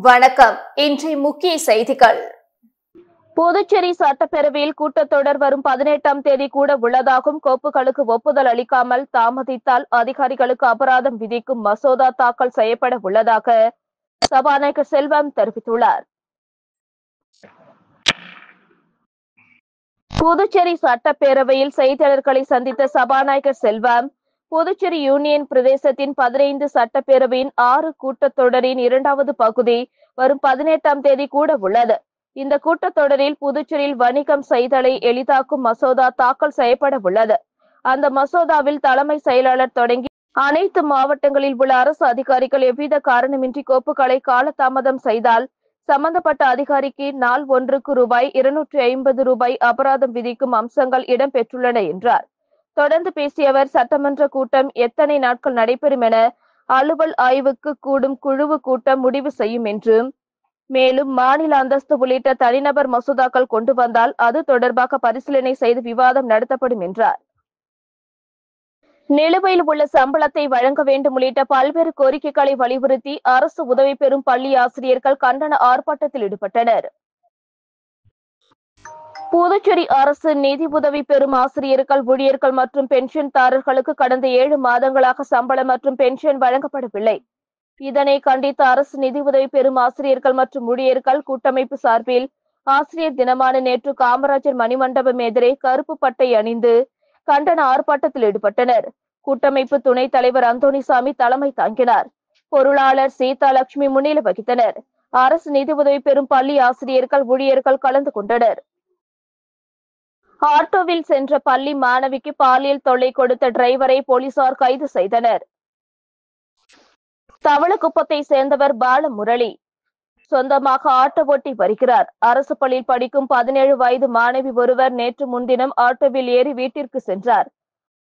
வணக்கம். இன்றைய முக்கிய செய்திகள். புதுச்சேரி சட்டப்பேரவையில் கூட்டத்தொடர் வரும் 18ஆம் தேதி கூட உள்ளதாகும். கோப்புகளுக்கு ஒப்புதல் அளிக்காமல் தாமதித்தால் அதிகாரிகளுக்கு அபராதம் விதிக்கும் மசோதா தாக்கல் செய்யப்பட உள்ளதாக சபாநாயகர் செல்வம் தெரிவித்துள்ளார். புதுச்சேரி சட்டப்பேரவையில் செய்தியாளர்களை சந்தித்த சபாநாயகர் செல்வம், புதுச்சேரி யூனியன் பிரதேசத்தின் 15 சட்டப்பேரவையின் 6 கூட்டத்தொடரின் 2வது பகுதி வரும் 18ஆம் தேதி கூட உள்ளது. இந்த கூட்டத்தொடரில் புதுச்சேரியில் வணிகம் செய்தலை எளிதாக்கும் மசோதா தாக்கல் செய்யப்பட உள்ளது. அந்த மசோதாவில் தலைமை செயலாளர் தொடங்கி அனைத்து மாவட்டங்களில் உள்ள அரசு அதிகாரிகள் எவ்வித காரணமின்றி கோப்புகளை காலதாமதம் செய்தால் சம்பந்தப்பட்ட அதிகாரிக்கு நாள் ஒன்றுக்கு ரூபாய் 250 அபராதம் விதிக்கும் அம்சங்கள் இடம்பெற்றுள்ளன என்றார். தொடர்ந்து பேசிய அவர், சட்டமன்ற கூட்டம் எத்தனை நாட்கள் நடைபெறும் என அலுவல் ஆய்வுக்கு கூடும் குழு கூட்டம் முடிவு செய்யும் என்றும், மேலும் மாநில அந்தஸ்து உள்ளிட்ட தனிநபர் மசோதாக்கள் கொண்டு வந்தால் அது தொடர்பாக பரிசீலனை செய்து விவாதம் நடத்தப்படும் என்றார். நிலுவையில் உள்ள சம்பளத்தை வழங்க வேண்டும் உள்ளிட்ட பல்வேறு கோரிக்கைகளை வலியுறுத்தி அரசு உதவி பெறும் பள்ளி ஆசிரியர்கள் கண்டன ஆர்ப்பாட்டத்தில் ஈடுபட்டனர். புதுச்சேரி அரசு நிதி உதவி பெறும் ஆசிரியர்கள், ஊழியர்கள் மற்றும் பென்ஷன்தாரர்களுக்கு கடந்த 7 மாதங்களாக சம்பளம் மற்றும் பென்ஷன் வழங்கப்படவில்லை. இதனை கண்டித்து அரசு நிதி உதவி பெறும் ஆசிரியர்கள் மற்றும் ஊழியர்கள் கூட்டமைப்பு சார்பில் ஆசிரியர் தினமான நேற்று காமராஜர் மணிமண்டபம் எதிரே கருப்பு பட்டை அணிந்து கண்டன ஆர்ப்பாட்டத்தில் ஈடுபட்டனர். கூட்டமைப்பு துணைத் தலைவர் அந்தோணிசாமி தலைமை தாங்கினார். பொருளாளர் சீதாலட்சுமி முன்னிலை வகித்தனர். அரசு நிதி உதவி பெறும் பள்ளி ஆசிரியர்கள், ஊழியர்கள் கலந்து கொண்டனர். ஆட்டோவில் சென்ற பள்ளி மாணவிக்கு பாலியல் தொல்லை கொடுத்த டிரைவரை போலீசார் கைது செய்தனர். தவளக்குப்பத்தை சேர்ந்தவர் பாலமுரளி சொந்தமாக ஆட்டோ ஓட்டி வருகிறார். அரசு பள்ளியில் படிக்கும் 17 வயது மாணவி ஒருவர் நேற்று முன்தினம் ஆட்டோவில் ஏறி வீட்டிற்கு சென்றார்.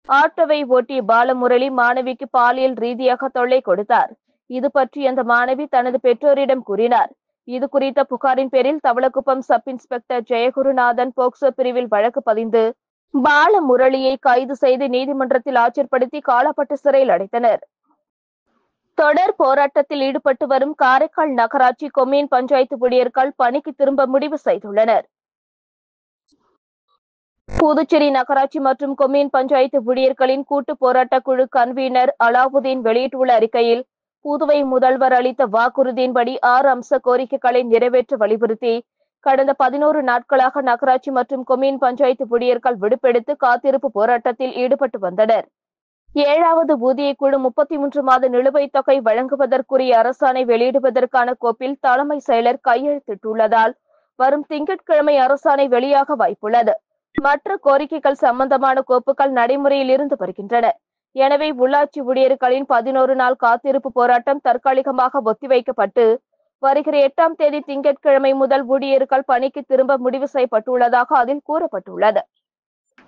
ஆட்டோவை ஓட்டிய பாலமுரளி மாணவிக்கு பாலியல் ரீதியாக தொல்லை கொடுத்தார். இது பற்றி அந்த மாணவி தனது பெற்றோரிடம் கூறினார். இது குறித்த புகாரின் பேரில் Thavalakuppam sub inspector Jayagurunathan POCSO பிரிவில் வழக்கு பதிந்து பாலமுரளியை கைது செய்து நீதிமன்றத்தில் ஆஜர்படுத்தி காலாப்பட்டு சிறையில் அடைத்தனர். தொடர் போராட்டத்தில் ஈடுபட்டு வரும் காரைக்கால் நகராட்சி கொம்யூன் பஞ்சாயத்து ஊழியர்கள் பணிக்கு திரும்ப முடிவு செய்துள்ளனர். புதுச்சேரி நகராட்சி மற்றும் கொம்யூன் பஞ்சாயத்து ஊழியர்களின் கூட்டு போராட்ட குழு கன்வீனர் அலாவுதீன் வெளியிட்டுள்ள அறிக்கையில், புதுவை முதல்வர் அளித்த வாக்குறுதியின்படி 6 அம்ச கோரிக்கைகளை நிறைவேற்ற வலியுறுத்தி கடந்த 11 நாட்களாக நகராட்சி மற்றும் கொம்யூன் பஞ்சாயத்து ஊழியர்கள் விடுப்பெடுத்து காத்திருப்பு போராட்டத்தில் ஈடுபட்டு வந்தனர். 7வது ஊதிய குழு 33 மாத நிலுவைத் தொகை வழங்குவதற்குரிய அரசாணை வெளியிடுவதற்கான கோப்பில் தலைமை செயலர் கையெழுத்திட்டுள்ளதால் வரும் திங்கட்கிழமை அரசாணை வெளியாக வாய்ப்புள்ளது. மற்ற கோரிக்கைகள் சம்பந்தமான கோப்புகள் நடைமுறையில் இருந்து வருகின்றன. எனவே உள்ளாட்சி ஊழியர்களின் 11 நாள் காத்திருப்பு போராட்டம் தற்காலிகமாக ஒத்திவைக்கப்பட்டு வருகிற 8ஆம் தேதி திங்கட்கிழமை முதல் ஊழியர்கள் பணிக்கு திரும்ப முடிவு செய்யப்பட்டுள்ளதாக அதில் கூறப்பட்டுள்ளது.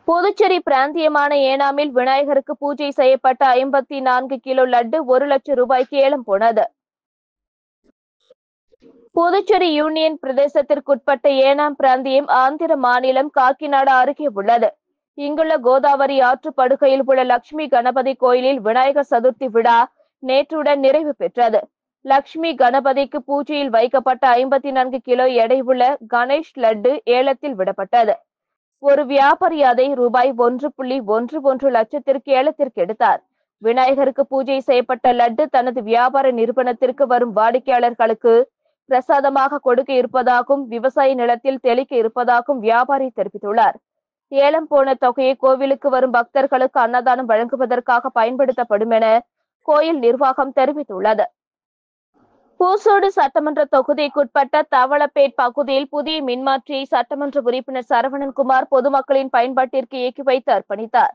புதுச்சேரி பிராந்தியமான ஏனாமில் விநாயகருக்கு பூஜை செய்யப்பட்ட 54 கிலோ லட்டு 1 லட்சம் ரூபாய்க்கு ஏலம் போனது. புதுச்சேரி யூனியன் பிரதேசத்திற்குட்பட்ட ஏனாம் பிராந்தியம் ஆந்திர மாநிலம் காக்கிநாடா அருகே உள்ளது. இங்குள்ள கோதாவரி ஆற்று படுகையில் உள்ள லட்சுமி கணபதி கோயிலில் விநாயகர் சதுர்த்தி விழா நேற்றுடன் நிறைவு பெற்றது. லட்சுமி கணபதிக்கு பூஜையில் வைக்கப்பட்ட 54 கிலோ எடையுள்ள கணேஷ் லட்டு ஏலத்தில் விடப்பட்டது. ஒரு வியாபாரி அதை ரூபாய் 1.11 லட்சத்திற்கு ஏலத்திற்கு எடுத்தார். விநாயகருக்கு பூஜை செய்யப்பட்ட லட்டு தனது வியாபார நிறுவனத்திற்கு வரும் வாடிக்கையாளர்களுக்கு பிரசாதமாக கொடுக்க இருப்பதாகவும் விவசாய நிலத்தில் தெளிக்க இருப்பதாகவும் வியாபாரி தெரிவித்துள்ளார். ஏலம் போன தொகையை கோவிலுக்கு வரும் பக்தர்களுக்கு அன்னதானம் வழங்குவதற்காக பயன்படுத்தப்படும் என கோயில் நிர்வாகம் தெரிவித்துள்ளது. பூசோடு சட்டமன்ற தொகுதிக்குட்பட்ட தவளப்பேட் பகுதியில் புதிய மின்மாற்றியை சட்டமன்ற உறுப்பினர் சரவணன்குமார் பொதுமக்களின் பயன்பாட்டிற்கு இயக்கி வைத்து அர்ப்பணித்தார்.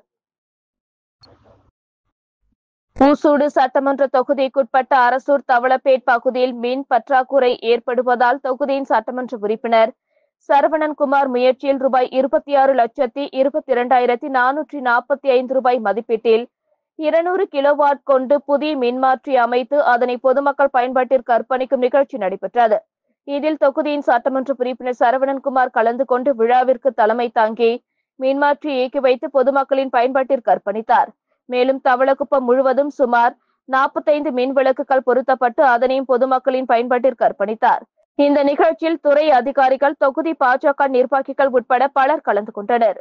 பூசோடு சட்டமன்ற தொகுதிக்குட்பட்ட அரசூர் தவளப்பேட் பகுதியில் மின் பற்றாக்குறை ஏற்படுவதால் தொகுதியின் சட்டமன்ற உறுப்பினர் சரவணன்குமார் முயற்சியில் ரூபாய் 26,22,445 மதிப்பீட்டில் 200 கிலோவாட் கொண்டு புதிய மின்மாற்றி அமைத்து அதனை பொதுமக்கள் பயன்பாட்டிற்கு அர்ப்பணிக்கும் நிகழ்ச்சி நடைபெற்றது. இதில் தொகுதியின் சட்டமன்ற உறுப்பினர் சரவணன்குமார் கலந்து கொண்டு விழாவிற்கு தலைமை தாங்கி மின்மாற்றி இயக்கி வைத்து பொதுமக்களின் பயன்பாட்டிற்கு அர்ப்பணித்தார். மேலும் தவளக்குப்பம் முழுவதும் சுமார் 45 மின் விளக்குகள் பொருத்தப்பட்டு அதனையும் பொதுமக்களின் பயன்பாட்டிற்கு அர்ப்பணித்தார். இந்த நிகழ்ச்சியில் துறை அதிகாரிகள், தொகுதி பாஜக நிர்வாகிகள் உட்பட பலர் கலந்து கொண்டனர்.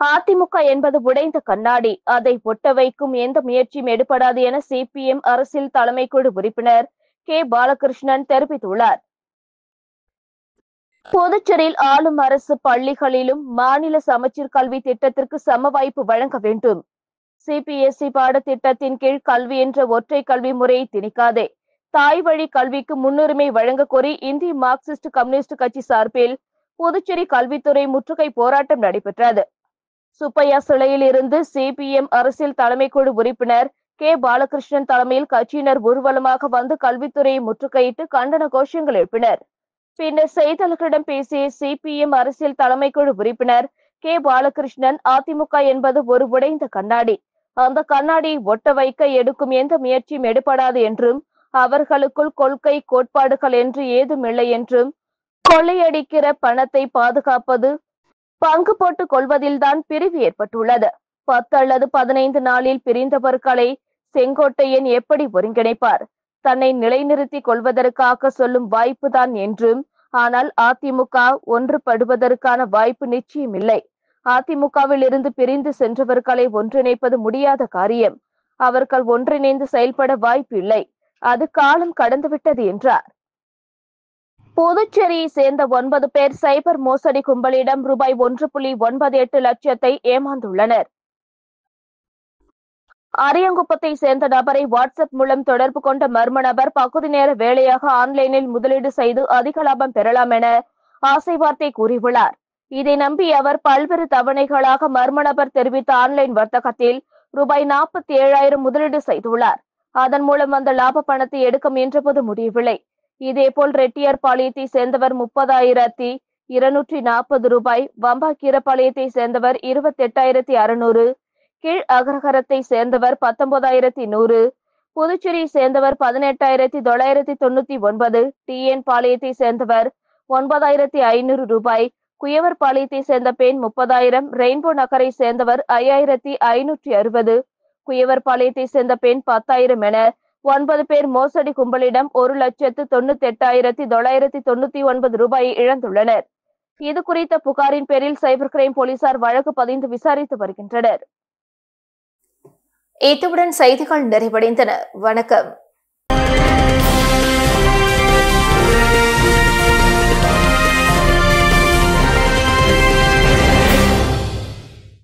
அதிமுக என்பது உடைந்த கண்ணாடி, அதை ஒட்ட வைக்கும் எந்த முயற்சியும் எடுபடாது என சிபிஎம் அரசியல் தலைமைக்குழு உறுப்பினர் கே. பாலகிருஷ்ணன் தெரிவித்துள்ளார். புதுச்சேரியில் ஆளும் அரசு பள்ளிகளிலும் மாநில சமச்சீர் கல்வி திட்டத்திற்கு சம வாய்ப்பு வழங்க வேண்டும். சிபிஎஸ்இ பாடத்திட்டத்தின் கீழ் கல்வி என்ற ஒற்றை கல்வி முறையை திணிக்காதே, தாய் வழி கல்விக்கு முன்னுரிமை வழங்க கோரி இந்திய மார்க்சிஸ்ட் கம்யூனிஸ்ட் கட்சி சார்பில் புதுச்சேரி கல்வித்துறை முற்றுகை போராட்டம் நடைபெற்றது. சுப்பையா சிலையில் இருந்து சிபிஎம் அரசியல் தலைமைக்குழு உறுப்பினர் கே. பாலகிருஷ்ணன் தலைமையில் கட்சியினர் ஊர்வலமாக வந்து கல்வித்துறையை முற்றுகையிட்டு கண்டன கோஷங்கள் எழுப்பினர். பின்னர் செய்தியாளர்களிடம் பேசிய சிபிஎம் அரசியல் தலைமைக்குழு உறுப்பினர் கே. பாலகிருஷ்ணன், அதிமுக என்பது ஒரு உடைந்த கண்ணாடி, அந்த கண்ணாடியை ஒட்ட வைக்க எடுக்கும் எந்த முயற்சியும் எடுபடாது என்றும், அவர்களுக்குள் கொள்கை கோட்பாடுகள் என்று ஏதும் இல்லை என்றும், கொள்ளையடிக்கிற பணத்தை பாதுகாப்பது, பங்கு போட்டுக் கொள்வதில்தான் பிரிவு ஏற்பட்டுள்ளது. 10 அல்லது 15 நாளில் பிரிந்தவர்களை செங்கோட்டையன் எப்படி ஒருங்கிணைப்பார்? தன்னை நிலைநிறுத்திக் கொள்வதற்காக சொல்லும் வாய்ப்புதான் என்றும், ஆனால் அதிமுக ஒன்றுபடுவதற்கான வாய்ப்பு நிச்சயம் இல்லை. அதிமுகவில் இருந்து பிரிந்து சென்றவர்களை ஒன்றிணைப்பது முடியாத காரியம். அவர்கள் ஒன்றிணைந்து செயல்பட வாய்ப்பு இல்லை. அது காலம் கடந்துவிட்டது என்றார். புதுச்சேரியை சேர்ந்த 9 பேர் சைபர் மோசடி கும்பலிடம் ரூபாய் 1.98 லட்சத்தை ஏமாந்துள்ளனர். அரியாங்குப்பத்தை சேர்ந்த நபரை வாட்ஸ்அப் மூலம் தொடர்பு கொண்ட மர்ம நபர் பகுதி நேர வேலையாக ஆன்லைனில் முதலீடு செய்து அதிக லாபம் பெறலாம் என ஆசை வார்த்தை கூறியுள்ளார். இதை நம்பி அவர் பல்வேறு தவணைகளாக மர்ம நபர் தெரிவித்த ஆன்லைன் வர்த்தகத்தில் ரூபாய் 47,000 முதலீடு செய்துள்ளார். அதன் மூலம் அந்த லாப பணத்தை எடுக்க முயன்றபோது முடியவில்லை. இதேபோல் ரெட்டியார்பாளையத்தை சேர்ந்தவர் 30,240 ரூபாய், வம்பாக்கீரபாளையத்தை சேர்ந்தவர் 28,600, கீழ் அகரகரத்தை சேர்ந்தவர் 19,100, புதுச்சேரியை சேர்ந்தவர் 18,999, டிஎன் பாளையத்தை சேர்ந்தவர் 9,500 ரூபாய், குயவர் பாளையத்தை சேர்ந்த பெண் 30,000, ரெயின்போ நகரை சேர்ந்தவர் 5,560, குயவர் பாளையத்தை சேர்ந்த பெண் 10,000 என 9 பேர் மோசடி கும்பலிடம் 1,98,999 ரூபாயை இழந்துள்ளனர். இது குறித்த புகாரின் பேரில் சைபர் கிரைம் போலீசார் வழக்கு பதிந்து விசாரித்து வருகின்றனர். இத்துடன் செய்திகள் நிறைவடைந்தன. வணக்கம்.